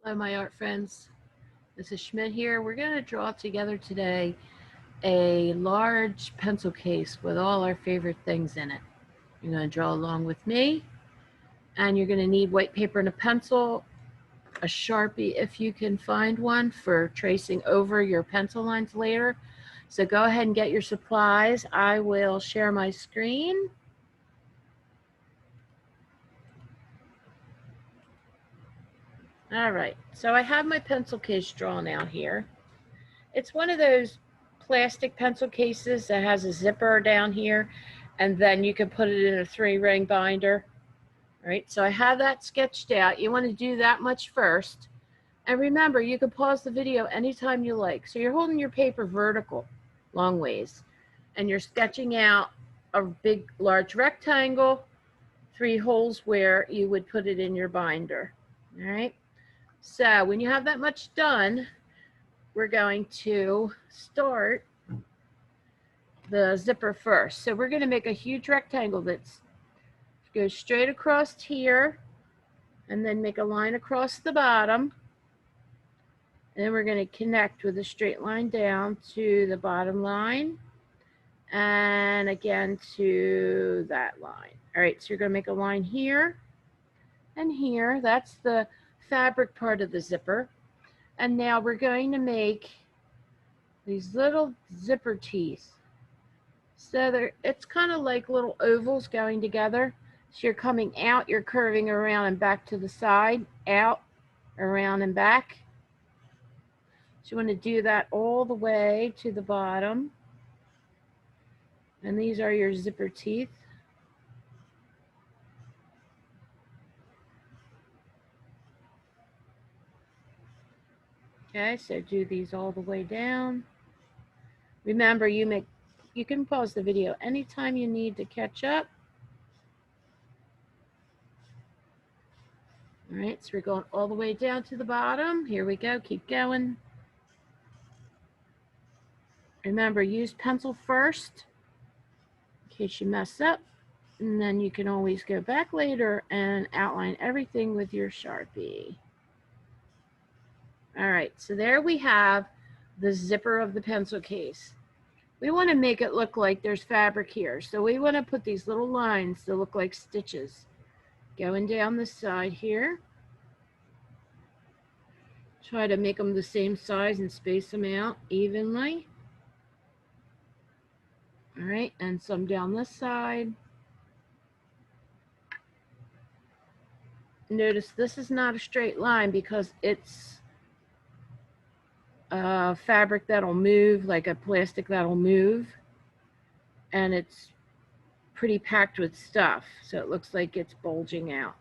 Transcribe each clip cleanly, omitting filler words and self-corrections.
Hello, my art friends. This is Schmidt here. We're going to draw together today a large pencil case with all our favorite things in it. You're going to draw along with me, and you're going to need white paper and a pencil, a Sharpie if you can find one for tracing over your pencil lines later. So go ahead and get your supplies. I will share my screen. All right, so I have my pencil case drawn out here. It's one of those plastic pencil cases that has a zipper down here, and then you can put it in a 3-ring binder. All right, so I have that sketched out. You want to do that much first. And remember, you can pause the video anytime you like. So you're holding your paper vertical, long ways, and you're sketching out a big, large rectangle, 3 holes where you would put it in your binder. All right, so when you have that much done, we're going to start the zipper first. So we're going to make a huge rectangle that goes straight across here and then make a line across the bottom. And then we're going to connect with a straight line down to the bottom line and again to that line. All right, so you're going to make a line here and here. That's the fabric part of the zipper. And now we're going to make these little zipper teeth. So it's kind of like little ovals going together. So you're coming out, you're curving around and back to the side, out, around and back. So you want to do that all the way to the bottom. And these are your zipper teeth. Okay, so do these all the way down. Remember, you can pause the video anytime you need to catch up. All right, so we're going all the way down to the bottom. Here we go, keep going. Remember, use pencil first in case you mess up, and then you can always go back later and outline everything with your Sharpie. All right, so there we have the zipper of the pencil case. We want to make it look like there's fabric here, so we want to put these little lines to look like stitches going down the side here. Try to make them the same size and space them out evenly. All right, and some down this side. Notice this is not a straight line because it's fabric that'll move, like a plastic that'll move, and it's pretty packed with stuff, so it looks like it's bulging out.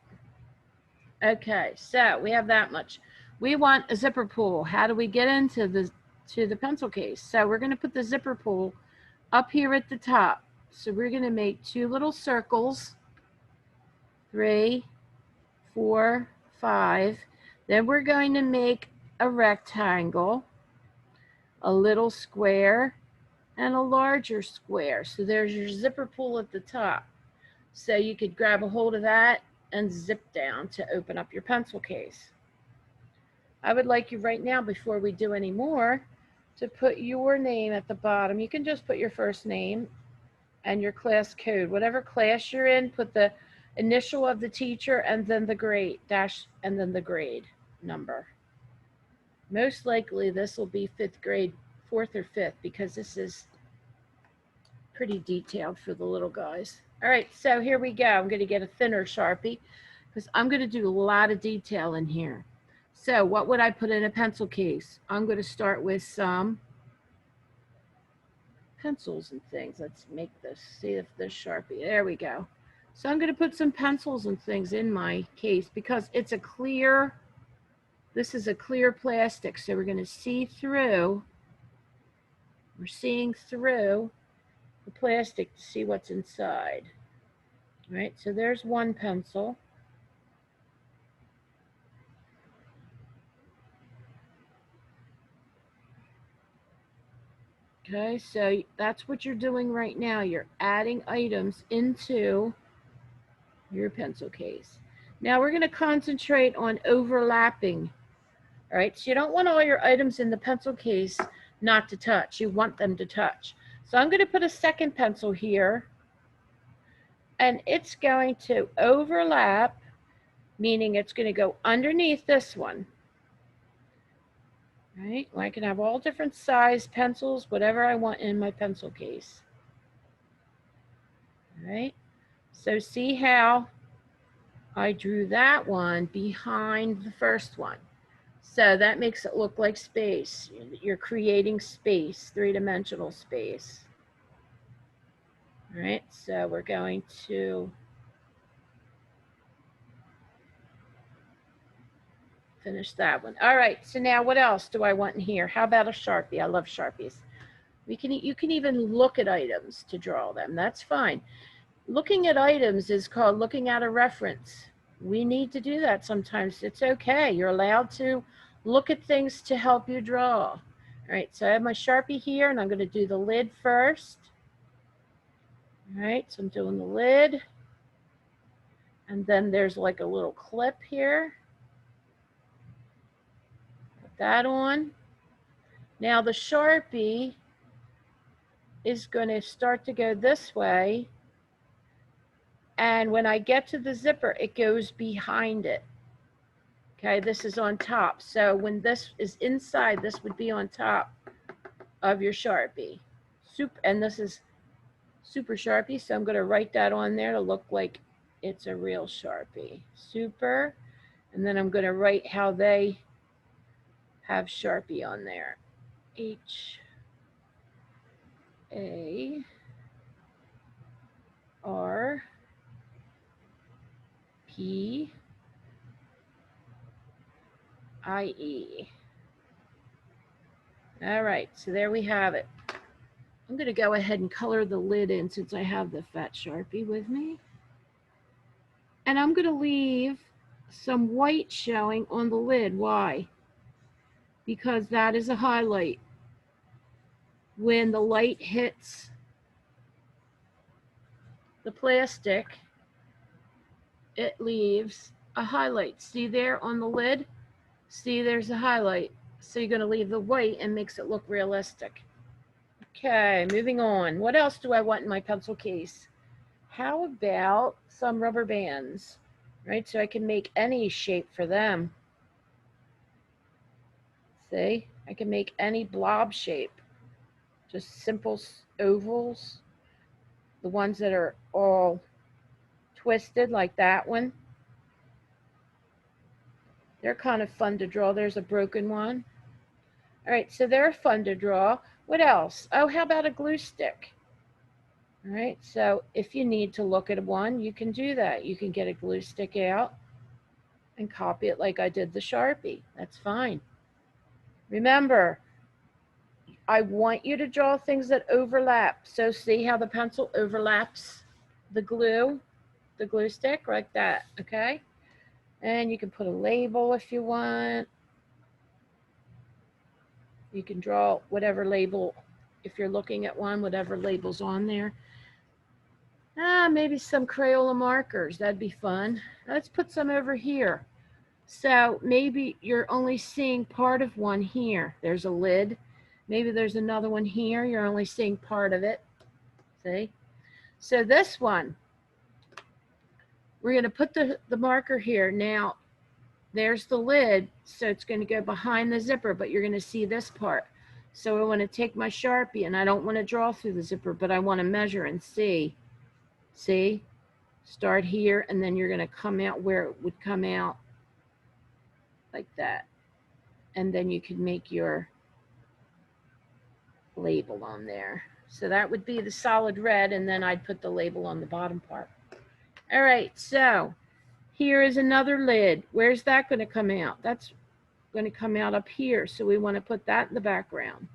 Okay, so we have that much. We want a zipper pull. How do we get into the pencil case? So we're going to put the zipper pull up here at the top. So we're going to make 2 little circles, 3, 4, 5. Then we're going to make a rectangle, a little square, and a larger square. So there's your zipper pull at the top. So you could grab a hold of that and zip down to open up your pencil case. I would like you right now, before we do any more, to put your name at the bottom. You can just put your first name and your class code. Whatever class you're in, put the initial of the teacher and then the grade, dash, and then the grade number. Most likely this will be 5th grade, 4th or 5th, because this is pretty detailed for the little guys. All right, so here we go. I'm going to get a thinner Sharpie because I'm going to do a lot of detail in here. So what would I put in a pencil case? I'm going to start with some pencils and things. Let's make this, see if this Sharpie, there we go. So I'm going to put some pencils and things in my case because it's a clear, this is a clear plastic. So we're going to see through, we're seeing through the plastic to see what's inside. All right, so there's one pencil. Okay, so that's what you're doing right now. You're adding items into your pencil case. Now we're going to concentrate on overlapping All right, so you don't want all your items in the pencil case not to touch. You want them to touch. So I'm going to put a second pencil here, and it's going to overlap, meaning it's going to go underneath this one. Right? Well, I can have all different size pencils, whatever I want in my pencil case. All right? So see how I drew that one behind the first one. So that makes it look like space. You're creating space, three-dimensional space. All right, so we're going to finish that one. All right, so now what else do I want in here? How about a Sharpie? I love Sharpies. You can even look at items to draw them. That's fine. Looking at items is called looking at a reference. We need to do that sometimes. It's okay. You're allowed to look at things to help you draw. All right, so I have my Sharpie here, and I'm going to do the lid first. All right, so I'm doing the lid. And then there's like a little clip here. Put that on. Now the Sharpie is going to start to go this way. And when I get to the zipper, it goes behind it. Okay, this is on top. So when this is inside, this would be on top of your Sharpie. And this is Super Sharpie, so I'm going to write that on there to look like it's a real Sharpie. Super. And then I'm going to write how they have Sharpie on there. H-A-R-P-I-E. All right, so there we have it. I'm going to go ahead and color the lid in since I have the fat Sharpie with me. And I'm going to leave some white showing on the lid. Why? Because that is a highlight. When the light hits the plastic, it leaves a highlight. See there on the lid? See, there's a highlight. So you're going to leave the white and makes it look realistic. Okay, moving on. What else do I want in my pencil case? How about some rubber bands, right? So I can make any shape for them. See, I can make any blob shape. Just simple ovals. The ones that are all twisted like that one. They're kind of fun to draw. There's a broken one. All right, so they're fun to draw. What else? Oh, how about a glue stick? All right, so if you need to look at one, you can do that. You can get a glue stick out and copy it like I did the Sharpie. That's fine. Remember, I want you to draw things that overlap. So see how the pencil overlaps the glue stick like that, okay? And you can put a label if you want. You can draw whatever label, if you're looking at one, whatever label's on there. Maybe some Crayola markers, that'd be fun. Let's put some over here. So maybe you're only seeing part of one here. There's a lid. Maybe there's another one here. You're only seeing part of it. See? So this one, we're going to put the marker here. Now, there's the lid, so it's going to go behind the zipper, but you're going to see this part. So I want to take my Sharpie, and I don't want to draw through the zipper, but I want to measure and see. See? Start here, and then you're going to come out where it would come out like that. And then you can make your label on there. So that would be the solid red, and then I'd put the label on the bottom part. All right, so here is another lid. Where's that going to come out? That's going to come out up here, so we want to put that in the background.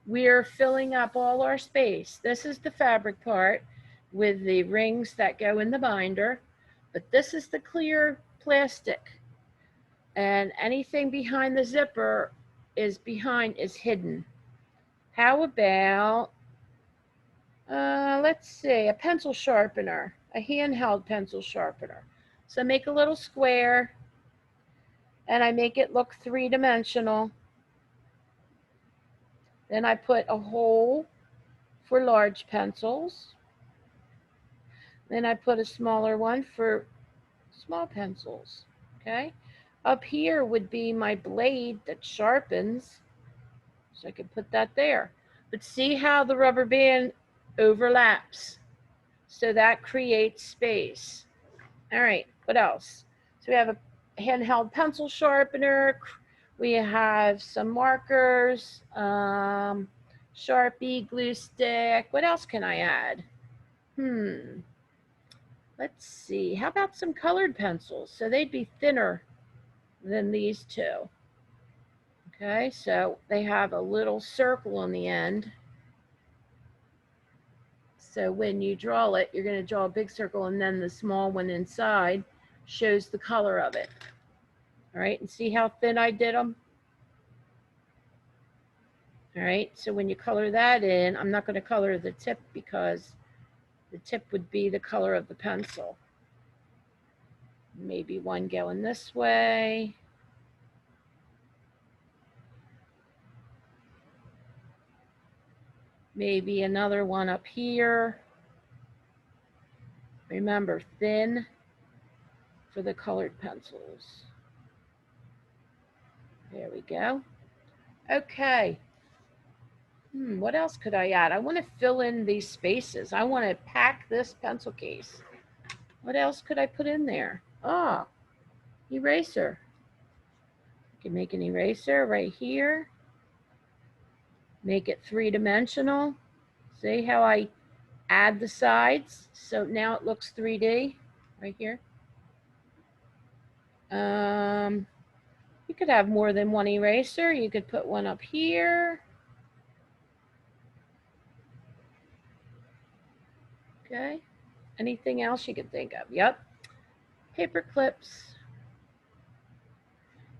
We're filling up all our space. This is the fabric part with the rings that go in the binder, but this is the clear plastic, and anything behind the zipper is hidden. How about, let's see, a pencil sharpener, a handheld pencil sharpener. So make a little square, and I make it look three-dimensional. Then I put a hole for large pencils. Then I put a smaller one for small pencils, okay? Up here would be my blade that sharpens, so I could put that there. But see how the rubber band overlaps? So that creates space. All right, what else? So we have a handheld pencil sharpener. We have some markers, Sharpie, glue stick. What else can I add? Let's see. How about some colored pencils? So they'd be thinner than these two. Okay, so they have a little circle on the end. So when you draw it, you're going to draw a big circle, and then the small one inside shows the color of it. All right, and see how thin I did them? All right, so when you color that in, I'm not going to color the tip because the tip would be the color of the pencil. Maybe one going this way. Maybe another one up here. Remember, thin for the colored pencils. There we go. Okay. What else could I add? I want to fill in these spaces. I want to pack this pencil case. What else could I put in there? Ah, eraser. I can make an eraser right here. Make it three-dimensional. See how I add the sides? So now it looks 3D right here. You could have more than one eraser. You could put one up here. Okay. Anything else you could think of? Yep. Paper clips.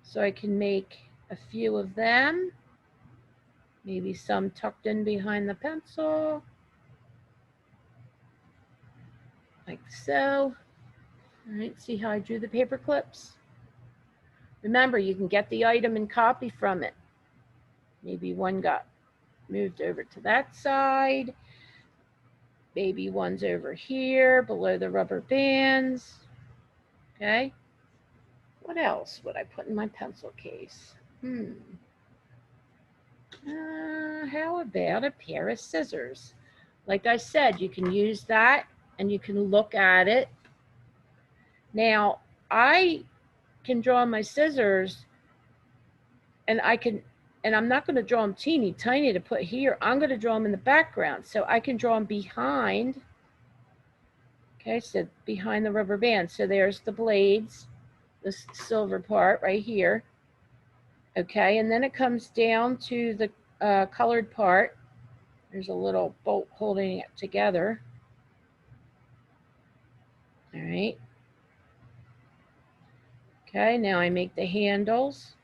So I can make a few of them. Maybe some tucked in behind the pencil. Like so. All right, see how I drew the paper clips? Remember, you can get the item and copy from it. Maybe one got moved over to that side. Maybe one's over here below the rubber bands. Okay. What else would I put in my pencil case? How about a pair of scissors? Like I said, you can use that and you can look at it. Now, I can draw my scissors and I'm not going to draw them teeny tiny to put here. I'm going to draw them in the background. So I can draw them behind. Okay, so behind the rubber band. So there's the blades, the silver part right here. Okay, and then it comes down to the colored part. There's a little bolt holding it together. All right. Okay, now I make the handles.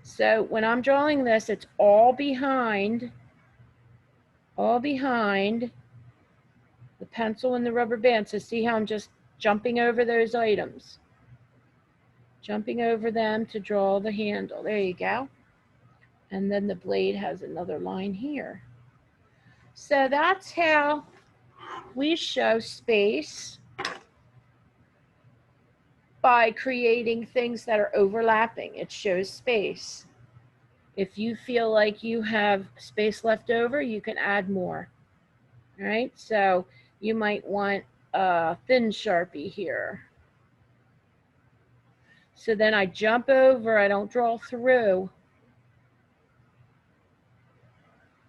So when I'm drawing this, it's all behind the pencil and the rubber band. So see how I'm just jumping over those items. Jumping over them to draw the handle. There you go. And then the blade has another line here. So that's how we show space by creating things that are overlapping. It shows space. If you feel like you have space left over, you can add more. All right, so you might want a thin Sharpie here. So then I jump over, I don't draw through.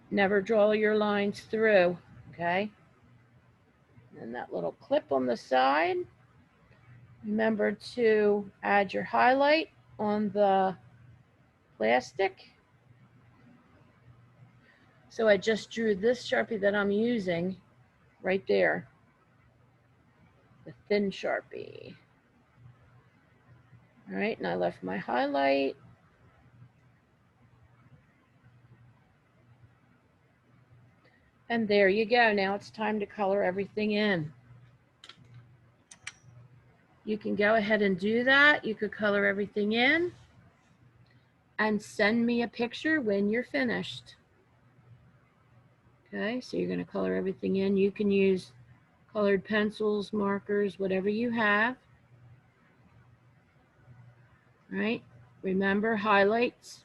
Never draw your lines through, okay? And that little clip on the side. Remember to add your highlight on the plastic. So I just drew this Sharpie that I'm using right there. The thin Sharpie. All right, and I left my highlight. And there you go. Now it's time to color everything in. You can go ahead and do that. You could color everything in and send me a picture when you're finished. Okay, so you're going to color everything in. You can use colored pencils, markers, whatever you have. All right, remember highlights.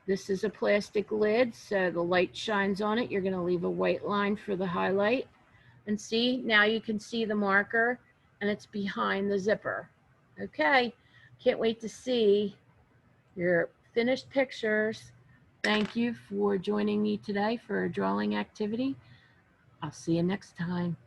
This is a plastic lid, so the light shines on it. You're going to leave a white line for the highlight. And see, now you can see the marker and it's behind the zipper. Okay, can't wait to see your finished pictures. Thank you for joining me today for a drawing activity. I'll see you next time.